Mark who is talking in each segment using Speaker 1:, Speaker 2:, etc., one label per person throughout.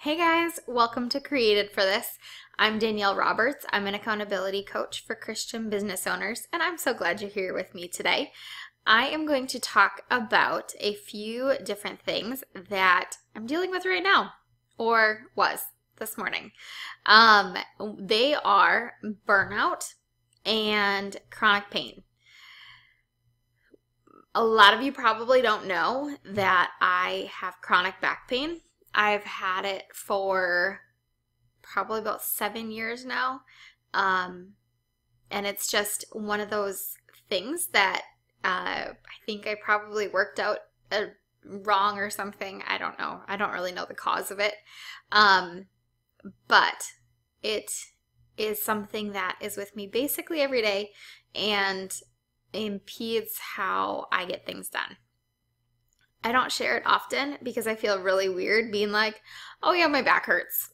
Speaker 1: Hey guys, welcome to Created for This. I'm Danielle Roberts. I'm an accountability coach for Christian business owners, and I'm so glad you're here with me today. I am going to talk about a few different things that I'm dealing with right now, or was this morning. They are burnout and chronic pain. A lot of you probably don't know that I have chronic back pain. I've had it for probably about 7 years now. And it's just one of those things that I think I probably worked out wrong or something. I don't know. I don't really know the cause of it. But it is something that is with me basically every day and impedes how I get things done. I don't share it often because I feel really weird being like, oh yeah, my back hurts.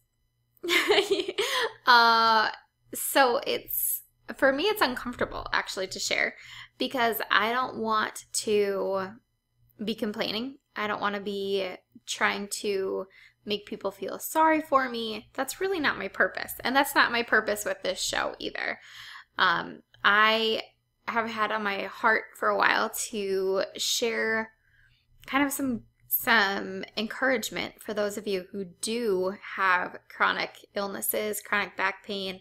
Speaker 1: So for me, it's uncomfortable actually to share because I don't want to be complaining. I don't want to be trying to make people feel sorry for me. That's really not my purpose. And that's not my purpose with this show either. I have had on my heart for a while to share kind of some encouragement for those of you who do have chronic illnesses, chronic back pain,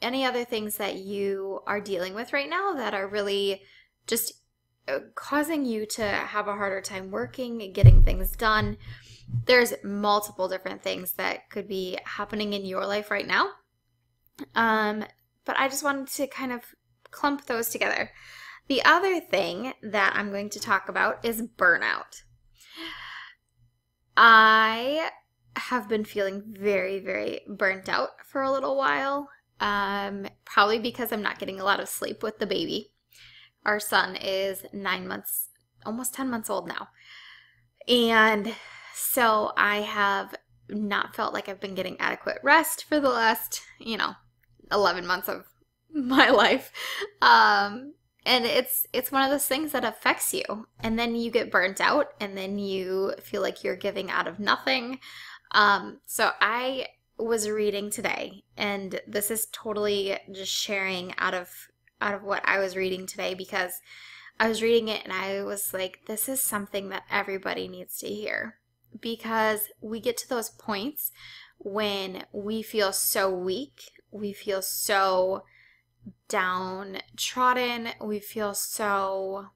Speaker 1: any other things that you are dealing with right now that are really just causing you to have a harder time working and getting things done. There's multiple different things that could be happening in your life right now. But I just wanted to kind of clump those together. The other thing that I'm going to talk about is burnout. I have been feeling very, very burnt out for a little while, probably because I'm not getting a lot of sleep with the baby. Our son is 9 months, almost 10 months old now. And so I have not felt like I've been getting adequate rest for the last, 11 months of my life. And it's one of those things that affects you. And then you get burnt out and then you feel like you're giving out of nothing. So I was reading today, and this is totally just sharing out of what I was reading today because I was reading it and I was like, this is something that everybody needs to hear. Because we get to those points when we feel so weak, we feel so downtrodden, we feel so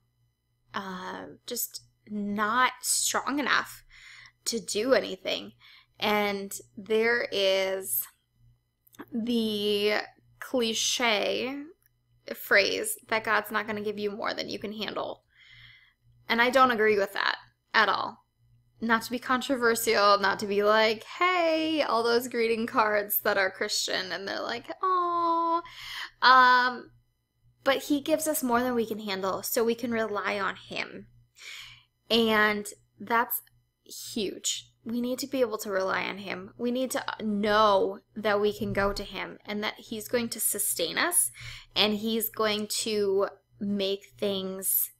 Speaker 1: just not strong enough to do anything. And there is the cliche phrase that God's not going to give you more than you can handle. And I don't agree with that at all. Not to be controversial, not to be like, hey, all those greeting cards that are Christian and they're like, oh. But he gives us more than we can handle, so we can rely on him. And that's huge. We need to be able to rely on him. We need to know that we can go to him and that he's going to sustain us and he's going to make things,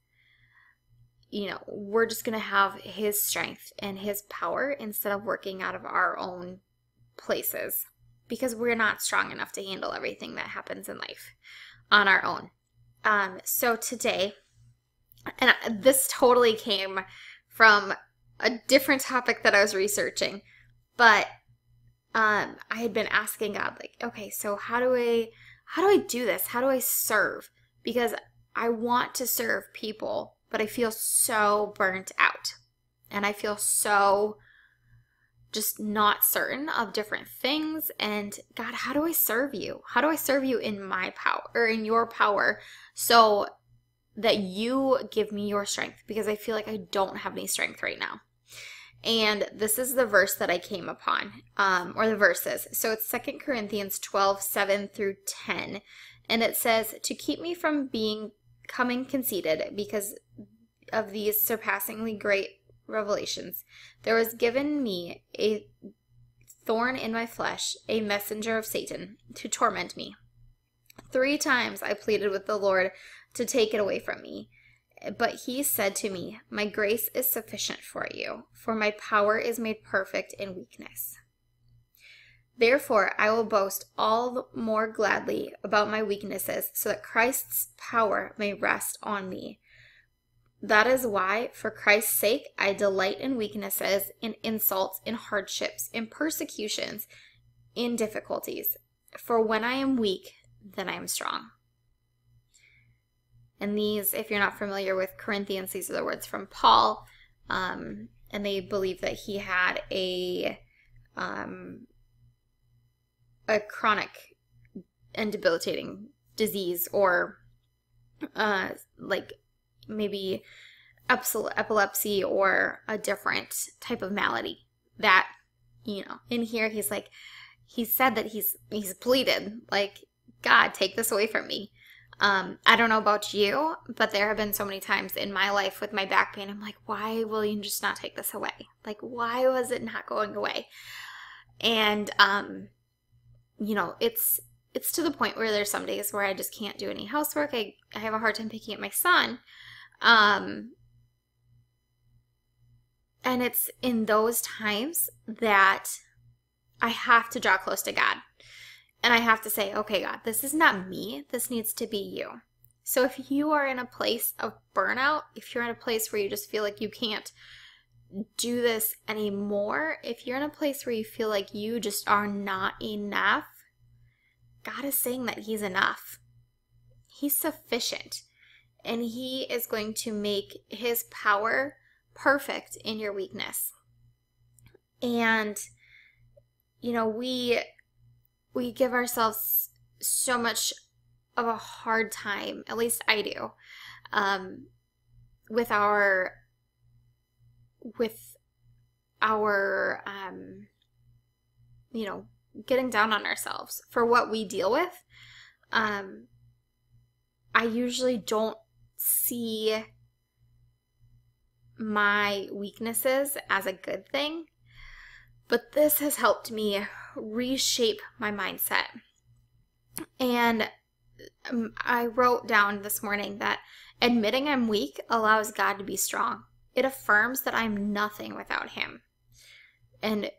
Speaker 1: we're just going to have his strength and his power instead of working out of our own places because we're not strong enough to handle everything that happens in life on our own. So today, and this totally came from a different topic that I was researching, but I had been asking God, like, okay, so how do I do this? How do I serve? Because I want to serve people, but I feel so burnt out and I feel so just not certain of different things. And God, how do I serve you? How do I serve you in my power or in your power so that you give me your strength? Because I feel like I don't have any strength right now. And this is the verse that I came upon, or the verses. So it's 2 Corinthians 12, 7 through 10. And it says, to keep me from becoming conceited because of these surpassingly great revelations, there was given me a thorn in my flesh, a messenger of Satan, to torment me. 3 times I pleaded with the Lord to take it away from me. But he said to me, my grace is sufficient for you, for my power is made perfect in weakness. Therefore, I will boast all the more gladly about my weaknesses, so that Christ's power may rest on me. That is why, for Christ's sake, I delight in weaknesses, in insults, in hardships, in persecutions, in difficulties. For when I am weak, then I am strong. And these, if you're not familiar with Corinthians, these are the words from Paul. And they believe that he had a chronic and debilitating disease, or like maybe epilepsy or a different type of malady that, in here he said that he's pleaded, like, God, take this away from me. I don't know about you, but there have been so many times in my life with my back pain, I'm like, why will you just not take this away? Like, why was it not going away? And, it's to the point where there's some days where I just can't do any housework. I have a hard time picking up my son. And it's in those times that I have to draw close to God. And I have to say, okay, God, this is not me. This needs to be you. So if you are in a place of burnout, if you're in a place where you just feel like you can't do this anymore, if you're in a place where you feel like you just are not enough, God is saying that he's enough. He's sufficient. And he is going to make his power perfect in your weakness. And, we give ourselves so much of a hard time, at least I do, with our getting down on ourselves for what we deal with. I usually don't see my weaknesses as a good thing, but this has helped me reshape my mindset. And I wrote down this morning that admitting I'm weak allows God to be strong. It affirms that I'm nothing without him. And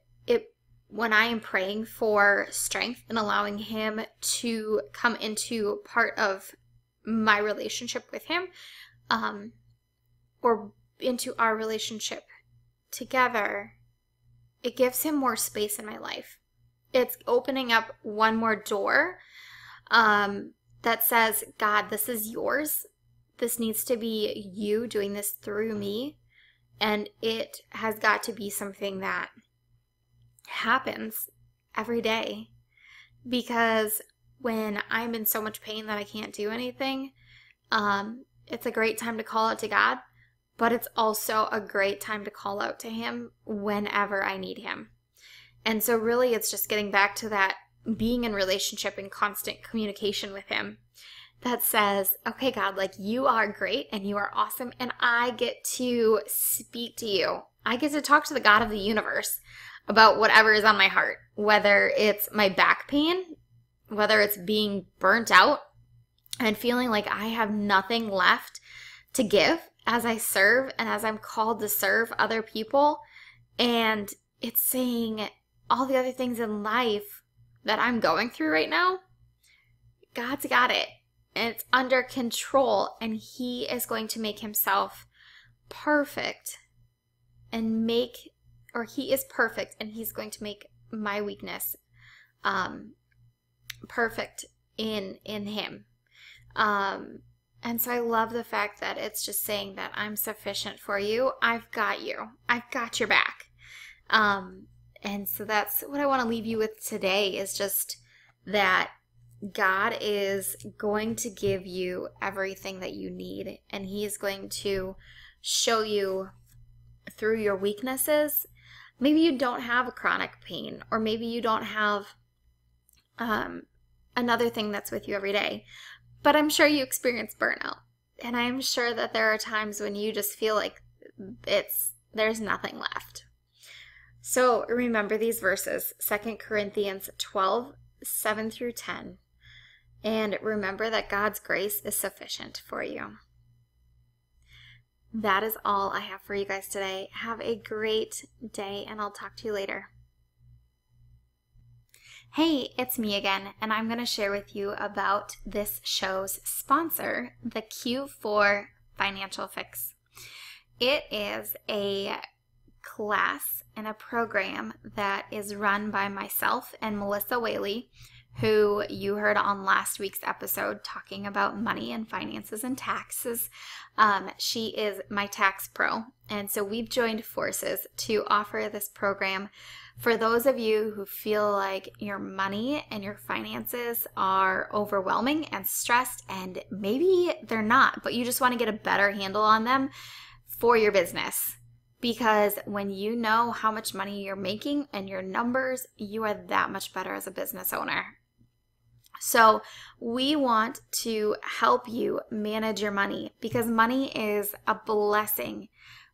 Speaker 1: when I am praying for strength and allowing him to come into part of my relationship with him, or into our relationship together, it gives him more space in my life. It's opening up one more door that says, God, this is yours. This needs to be you doing this through me. And it has got to be something that happens every day. Because when I'm in so much pain that I can't do anything, it's a great time to call out to God. But it's also a great time to call out to him whenever I need him. And so really it's just getting back to that being in relationship and constant communication with him that says, okay, God, like, you are great and you are awesome, and I get to speak to you. I get to talk to the God of the universe about whatever is on my heart, whether it's my back pain, whether it's being burnt out and feeling like I have nothing left to give as I serve and as I'm called to serve other people. And it's saying all the other things in life that I'm going through right now, God's got it. And it's under control. And he is going to make himself perfect and he is perfect, and he's going to make my weakness perfect in him. And so I love the fact that it's just saying that I'm sufficient for you. I've got you. I've got your back. And so that's what I want to leave you with today, is just that God is going to give you everything that you need, and he is going to show you through your weaknesses. Maybe you don't have a chronic pain, or maybe you don't have another thing that's with you every day, but I'm sure you experience burnout. And I'm sure that there are times when you just feel like there's nothing left. So remember these verses, 2 Corinthians 12, 7 through 10. And remember that God's grace is sufficient for you. that is all I have for you guys today. Have a great day, and I'll talk to you later. Hey, it's me again, and I'm going to share with you about this show's sponsor, the Q4 Financial Fix. It is a class and a program that is run by myself and Melissa Whaley, who you heard on last week's episode talking about money and finances and taxes. She is my tax pro, and so we've joined forces to offer this program for those of you who feel like your money and your finances are overwhelming and stressed, and maybe they're not, but you just want to get a better handle on them for your business. Because when you know how much money you're making and your numbers, you are that much better as a business owner. So we want to help you manage your money, because money is a blessing,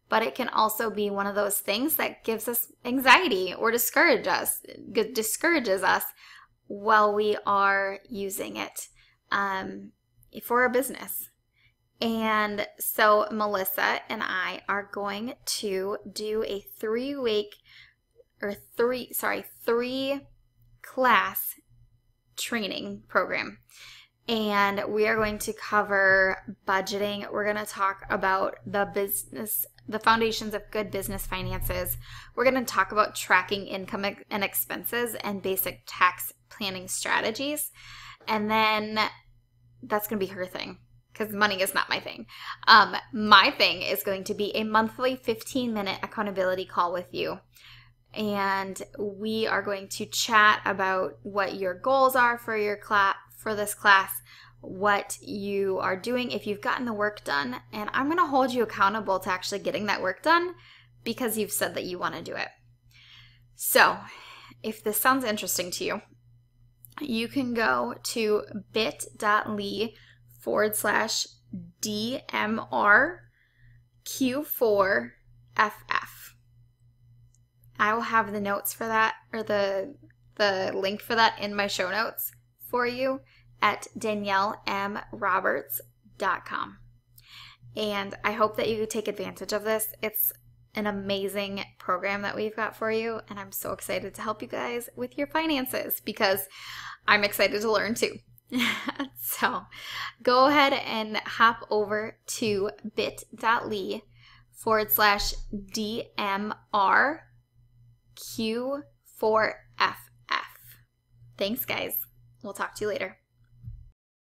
Speaker 1: but it can also be one of those things that gives us anxiety or discourages us while we are using it for our business. And so Melissa and I are going to do a 3-class training program. And we are going to cover budgeting. We're going to talk about the foundations of good business finances. We're going to talk about tracking income and expenses and basic tax planning strategies. And then that's going to be her thing, because money is not my thing. My thing is going to be a monthly 15-minute accountability call with you. And we are going to chat about what your goals are for this class, what you are doing, if you've gotten the work done, and I'm going to hold you accountable to actually getting that work done because you've said that you want to do it. So if this sounds interesting to you, you can go to bit.ly/DMRQ4FF. I will have the notes for that, or the link for that in my show notes for you at DanielleMRoberts.com. And I hope that you take advantage of this. It's an amazing program that we've got for you, and I'm so excited to help you guys with your finances because I'm excited to learn too. So go ahead and hop over to bit.ly/DMRQ4FF. Thanks, guys. We'll talk to you later.